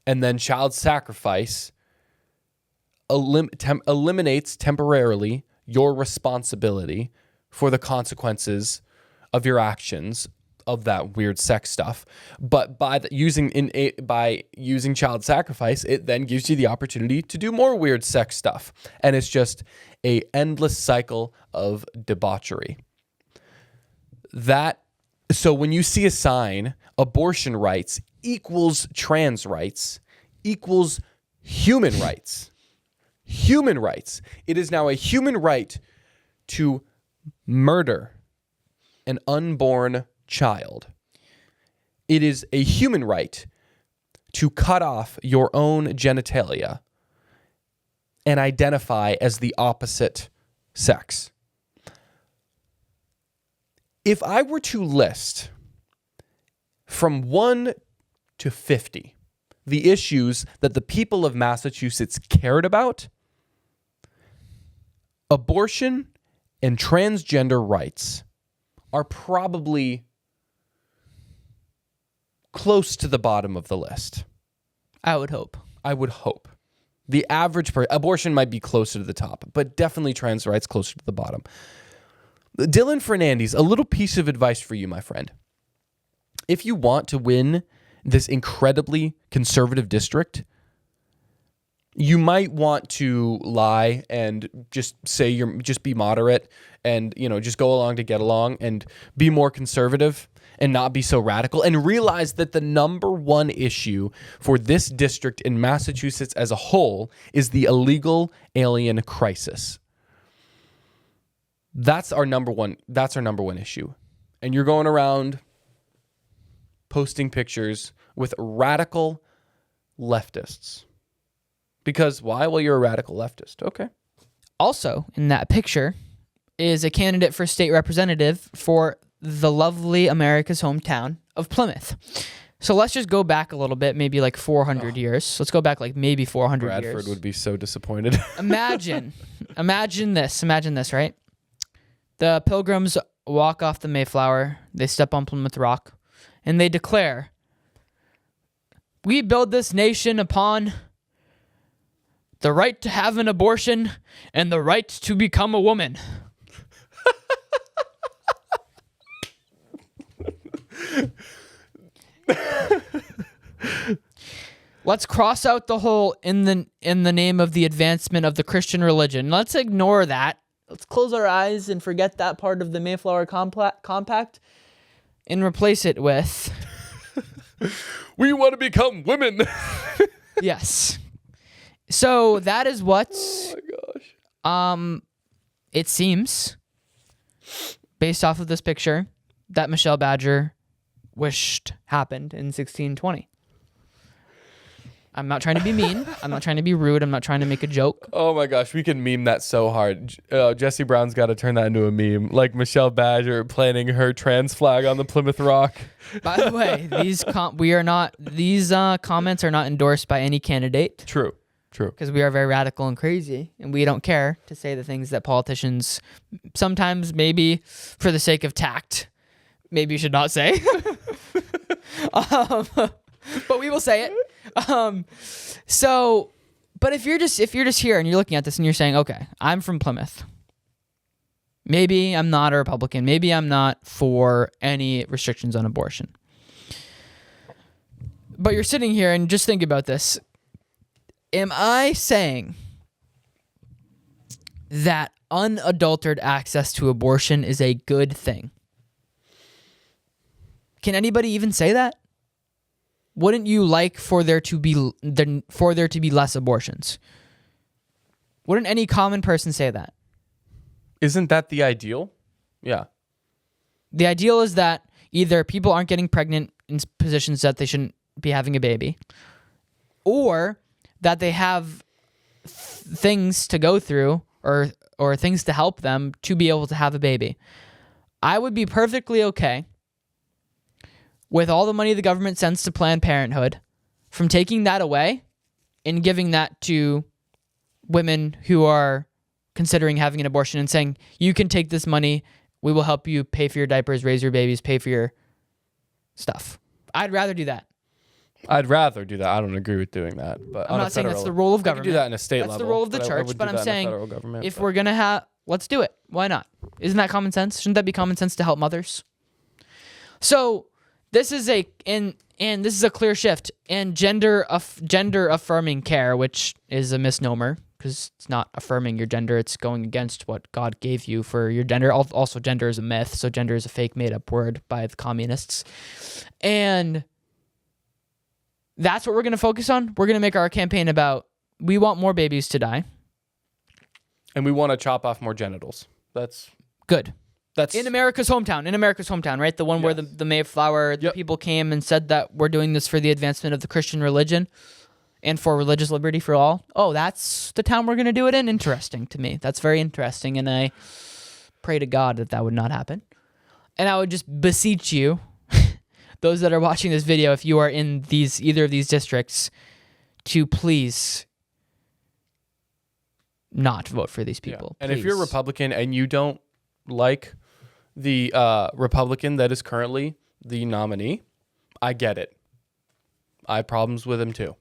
and then child sacrifice eliminates temporarily your responsibility for the consequences of your actions of that weird sex stuff. But by using child sacrifice, it then gives you the opportunity to do more weird sex stuff, and it's just a endless cycle of debauchery. So when you see a sign, abortion rights equals trans rights equals human rights. Human rights. It is now a human right to murder an unborn child. It is a human right to cut off your own genitalia and identify as the opposite sex. If I were to list from 1 to 50 the issues that the people of Massachusetts cared about, abortion and transgender rights are probably close to the bottom of the list. I would hope. The average abortion might be closer to the top, but definitely trans rights closer to the bottom. Dylan Fernades, a little piece of advice for you, my friend. If you want to win this incredibly conservative district, you might want to lie and just say just be moderate and, just go along to get along and be more conservative and not be so radical, and realize that the number one issue for this district in Massachusetts as a whole is the illegal alien crisis. That's our number one issue. And you're going around posting pictures with radical leftists. Because why? Well, you're a radical leftist. Okay. Also, in that picture is a candidate for state representative for the lovely America's hometown of Plymouth. So let's just go back a little bit, maybe like 400 years. Let's go back like maybe 400 years. Bradford would be so disappointed. Imagine this, right? The Pilgrims walk off the Mayflower, they step on Plymouth Rock, and they declare, "We build this nation upon the right to have an abortion and the right to become a woman." Let's cross out the whole in the name of the advancement of the Christian religion. Let's ignore that. Let's close our eyes and forget that part of the Mayflower Compact and replace it with we want to become women. Yes. So that is what it seems, based off of this picture, that Michelle Badger wished happened in 1620. I'm not trying to be mean. I'm not trying to be rude. I'm not trying to make a joke. Oh my gosh, we can meme that so hard. Jesse Brown's got to turn that into a meme, like Michelle Badger planting her trans flag on the Plymouth Rock. By the way, these comments are not endorsed by any candidate. True. Because we are very radical and crazy, and we don't care to say the things that politicians sometimes, maybe for the sake of tact, maybe you should not say. But we will say it. But if you're just here and you're looking at this and you're saying, okay, I'm from Plymouth. Maybe I'm not a Republican. Maybe I'm not for any restrictions on abortion. But you're sitting here and just think about this. Am I saying that unadulterated access to abortion is a good thing? Can anybody even say that? wouldn't you like for there to be less abortions? Wouldn't any common person say that? Isn't that the ideal? Yeah. The ideal is that either people aren't getting pregnant in positions that they shouldn't be having a baby, or that they have things to go through or things to help them to be able to have a baby. I would be perfectly okay with all the money the government sends to Planned Parenthood from taking that away and giving that to women who are considering having an abortion and saying, you can take this money, we will help you pay for your diapers, raise your babies, pay for your stuff. I'd rather do that. I'd rather do that. I don't agree with doing that. But I'm not saying that's the role of government. I could do that in a state level. That's the role of the church, but I'm saying if we're going to have, let's do it. Why not? Isn't that common sense? Shouldn't that be common sense to help mothers? So this is a clear shift in gender affirming care, which is a misnomer because it's not affirming your gender. It's going against what God gave you for your gender. Also, gender is a myth, so gender is a fake made up word by the communists. And that's what we're going to focus on. We're going to make our campaign about we want more babies to die. And we want to chop off more genitals. That's good. That's in America's hometown, right? The one where the Mayflower people came and said that we're doing this for the advancement of the Christian religion and for religious liberty for all. Oh, that's the town we're going to do it in? Interesting to me. That's very interesting, and I pray to God that would not happen. And I would just beseech you, those that are watching this video, if you are in either of these districts, to please not vote for these people. Yeah. And if you're a Republican and you don't like the Republican that is currently the nominee, I get it. I have problems with him too.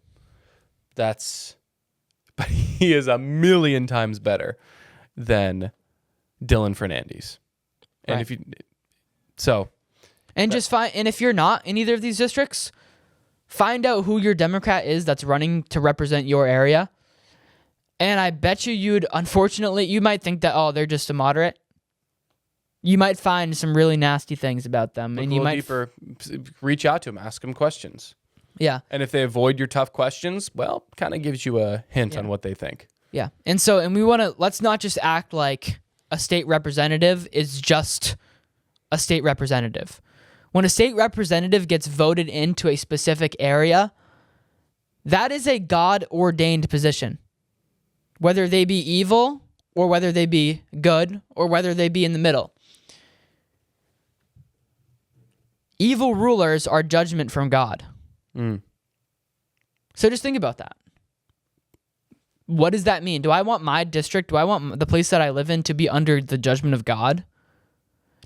But he is a million times better than Dylan Fernades. And right. And if you're not in either of these districts, find out who your Democrat is that's running to represent your area. And I bet you might think that, they're just a moderate. You might find some really nasty things about them. And you might reach out to them, ask them questions. Yeah. And if they avoid your tough questions, well, kind of gives you a hint on what they think. Yeah. And let's not just act like a state representative is just a state representative. When a state representative gets voted into a specific area, that is a God-ordained position. Whether they be evil or whether they be good or whether they be in the middle. Evil rulers are judgment from God. So just think about that. What does that mean? Do I want my district, do I want the place that I live in to be under the judgment of God?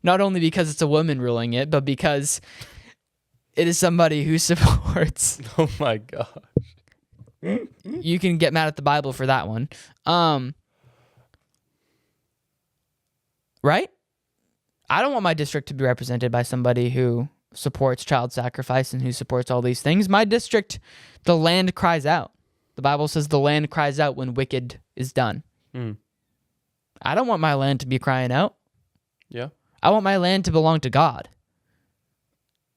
Not only because it's a woman ruling it, but because it is somebody who supports. Oh my gosh. You can get mad at the Bible for that one. Right? I don't want my district to be represented by somebody who supports child sacrifice and who supports all these things. My district, the land cries out. The Bible says the land cries out when wicked is done. I don't want my land to be crying out. Yeah. I want my land to belong to God.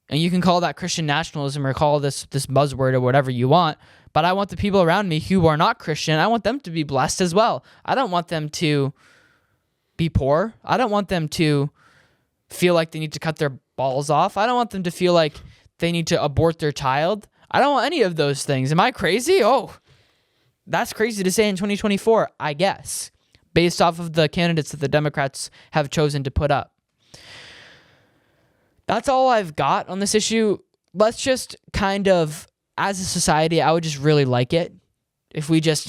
And you can call that Christian nationalism or call this buzzword or whatever you want, but I want the people around me who are not Christian, I want them to be blessed as well. I don't want them to be poor. I don't want them to feel like they need to cut their balls off. I don't want them to feel like they need to abort their child. I don't want any of those things. Am I crazy? Oh, that's crazy to say in 2024, I guess, based off of the candidates that the Democrats have chosen to put up. That's all I've got on this issue. Let's just kind of, as a society, I would just really like it if we just,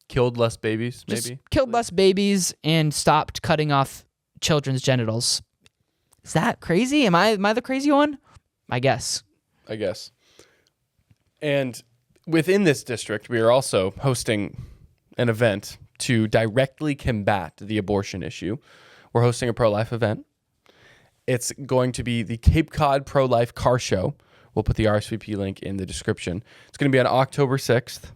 killed less babies, maybe? Just killed less babies and stopped cutting off children's genitals. Is that crazy? Am I the crazy one? I guess. And within this district, we are also hosting an event to directly combat the abortion issue. We're hosting a pro-life event. It's going to be the Cape Cod Pro-Life Car Show. We'll put the RSVP link in the description. It's going to be on October 6th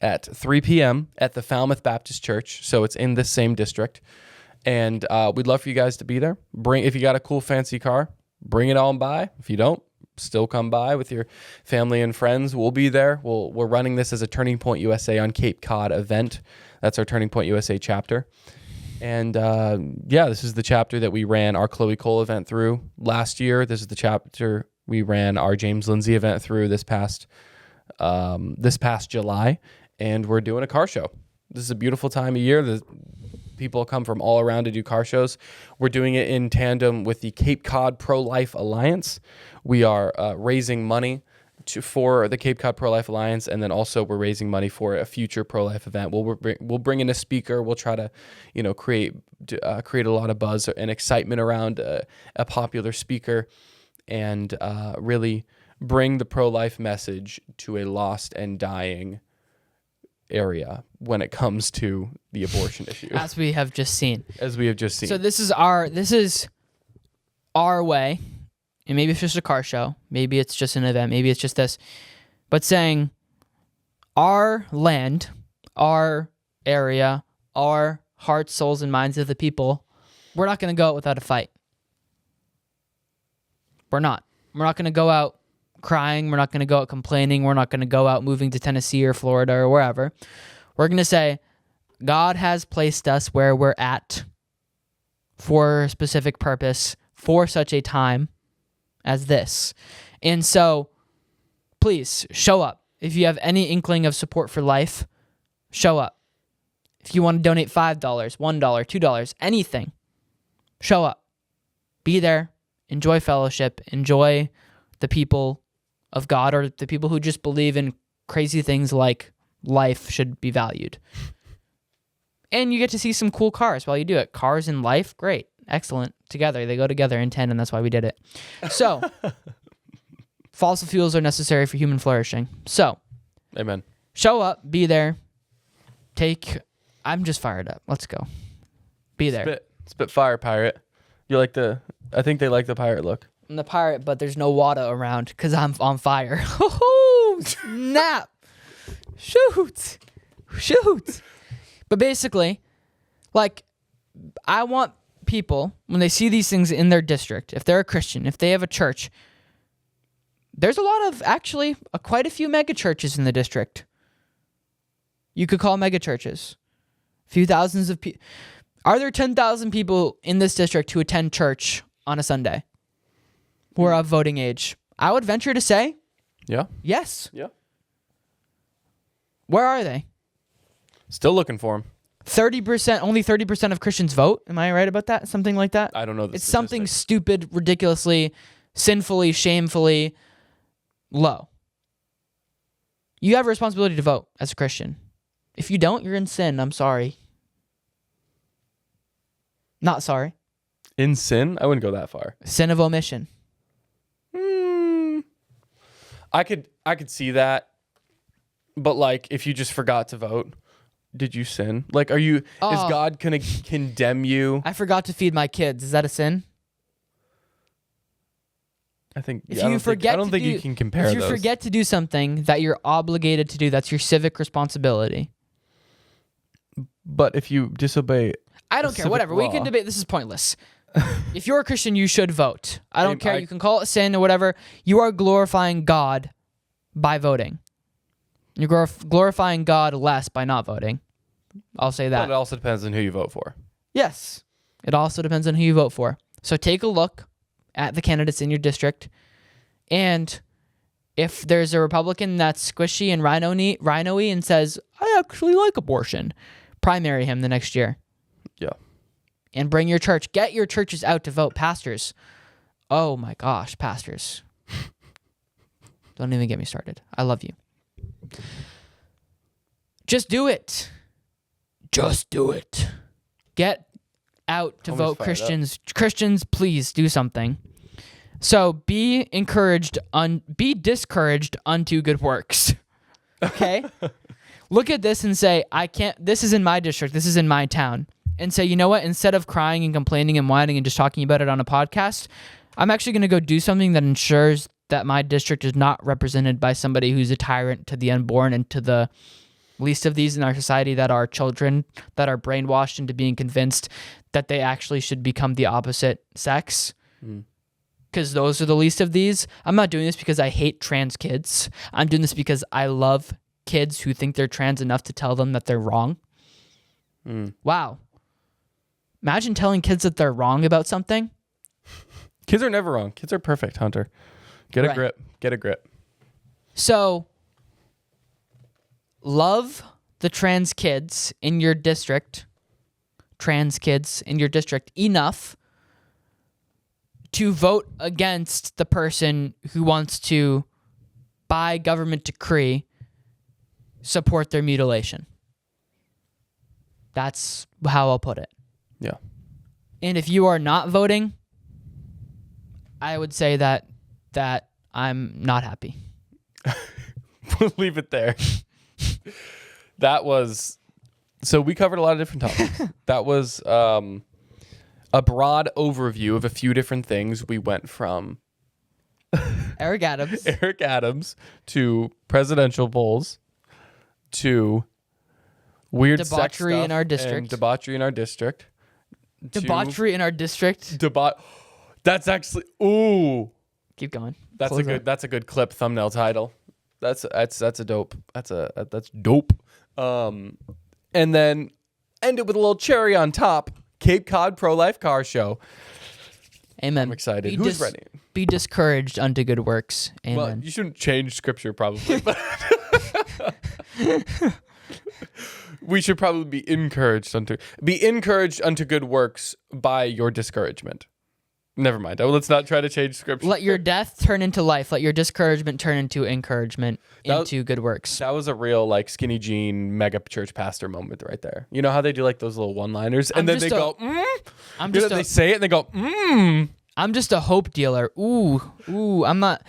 at 3 p.m. at the Falmouth Baptist Church. So it's in this same district. And we'd love for you guys to be there. If you got a cool, fancy car, bring it on by. If you don't, still come by with your family and friends. We'll be there. We're running this as a Turning Point USA on Cape Cod event. That's our Turning Point USA chapter. And this is the chapter that we ran our Chloe Cole event through last year. This is the chapter we ran our James Lindsay event through this past July. And we're doing a car show. This is a beautiful time of year. The people come from all around to do car shows. We're doing it in tandem with the Cape Cod Pro-Life Alliance. We are raising money for the Cape Cod Pro-Life Alliance, and then also we're raising money for a future pro-life event. We'll bring in a speaker. We'll try to, create a lot of buzz and excitement around a popular speaker, and really bring the pro-life message to a lost and dying area when it comes to the abortion issue. As we have just seen. So this is our way. And maybe it's just a car show. Maybe it's just an event. Maybe it's just this. But saying our land, our area, our hearts, souls, and minds of the people, we're not going to go out without a fight. We're not. We're not going to go out crying. We're not going to go out complaining. We're not going to go out moving to Tennessee or Florida or wherever. We're going to say, God has placed us where we're at for a specific purpose, for such a time as this. And so please show up. If you have any inkling of support for life, show up. If you want to donate $5, $1, $2, anything, show up. Be there. Enjoy fellowship. Enjoy the people of God, or the people who just believe in crazy things like life should be valued. And you get to see some cool cars while you do it. Cars and life, great. Excellent. Together. They go together in tandem. That's why we did it. So, fossil fuels are necessary for human flourishing. So, amen. Show up. Be there. I'm just fired up. Let's go. Be there. Spit fire, pirate. I think they like the pirate look. I'm the pirate, but there's no water around because I'm on fire. Snap. Shoot. But basically, I want people, when they see these things in their district, if they're a Christian, if they have a church, there's a lot of, actually, quite a few mega churches in the district. You could call mega churches. A few thousands of people. Are there 10,000 people in this district who attend church on a Sunday who are of voting age? I would venture to say, yeah. Yes. Yeah. Where are they? Still looking for them. 30%, only 30% of Christians vote. Am I right about that? Something like that? I don't know. It's something stupid, ridiculously, sinfully, shamefully low. You have a responsibility to vote as a Christian. If you don't, you're in sin. I'm sorry. Not sorry. In sin? I wouldn't go that far. Sin of omission. I could see that. But if you just forgot to vote, did you sin? Is God going to condemn you? I forgot to feed my kids. Is that a sin? I think If I don't think you can compare those. If you forget to do something that you're obligated to do, that's your civic responsibility. But if you disobey, I don't care. Whatever. We can debate. This is pointless. If you're a Christian, you should vote. I don't care. You can call it sin or whatever. You are glorifying God by voting. You're glorifying God less by not voting. I'll say that. But it also depends on who you vote for. Yes. It also depends on who you vote for. So take a look at the candidates in your district. And if there's a Republican that's squishy and rhino-y and says, I actually like abortion, primary him the next year. Yeah. And bring your church. Get your churches out to vote. Pastors. Oh my gosh, pastors. Don't even get me started. I love you. Just do it. Just do it. Get out to vote, Christians. Christians, please do something. So be discouraged unto good works. Okay? Look at this and say, this is in my district, this is in my town. And say, you know what? Instead of crying and complaining and whining and just talking about it on a podcast, I'm actually going to go do something that ensures that my district is not represented by somebody who's a tyrant to the unborn and to the least of these in our society, that are children that are brainwashed into being convinced that they actually should become the opposite sex. because those are the least of these. I'm not doing this because I hate trans kids. I'm doing this because I love kids who think they're trans enough to tell them that they're wrong. Wow. Imagine telling kids that they're wrong about something. Kids are never wrong. Kids are perfect, Hunter. Get a grip. Get a grip. So, love the trans kids in your district enough to vote against the person who wants to, by government decree, support their mutilation. That's how I'll put it. Yeah. And if you are not voting, I would say that I'm not happy. We'll leave it there. That was... So we covered a lot of different topics. That was a broad overview of a few different things. We went from Eric Adams to presidential polls to weird debauchery sex stuff in our district. and debauchery in our district. Debauchery in our district. That's actually Keep going. That's Close that's a good clip thumbnail title. That's a dope. That's dope. And then end it with a little cherry on top. Cape Cod Pro-Life Car Show. Amen. I'm excited. Who's ready? Be discouraged unto good works. Amen. Well, you shouldn't change scripture probably. But we should probably be encouraged unto good works by your discouragement. Never mind. Let's not try to change scripture. Let your death turn into life. Let your discouragement turn into encouragement, into good works. That was a real like skinny jean mega church pastor moment right there. You know how they do like those little one-liners and then they go, they say it and they go, I'm just a hope dealer. Ooh, I'm not.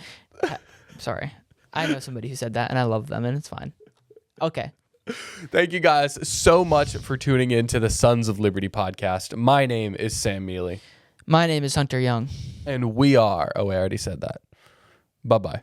Sorry. I know somebody who said that and I love them and it's fine. Okay. Thank you guys so much for tuning in to the Sons of Liberty podcast. My name is Sam Mealy. My name is Hunter Young. And we are... Oh, I already said that. Bye-bye.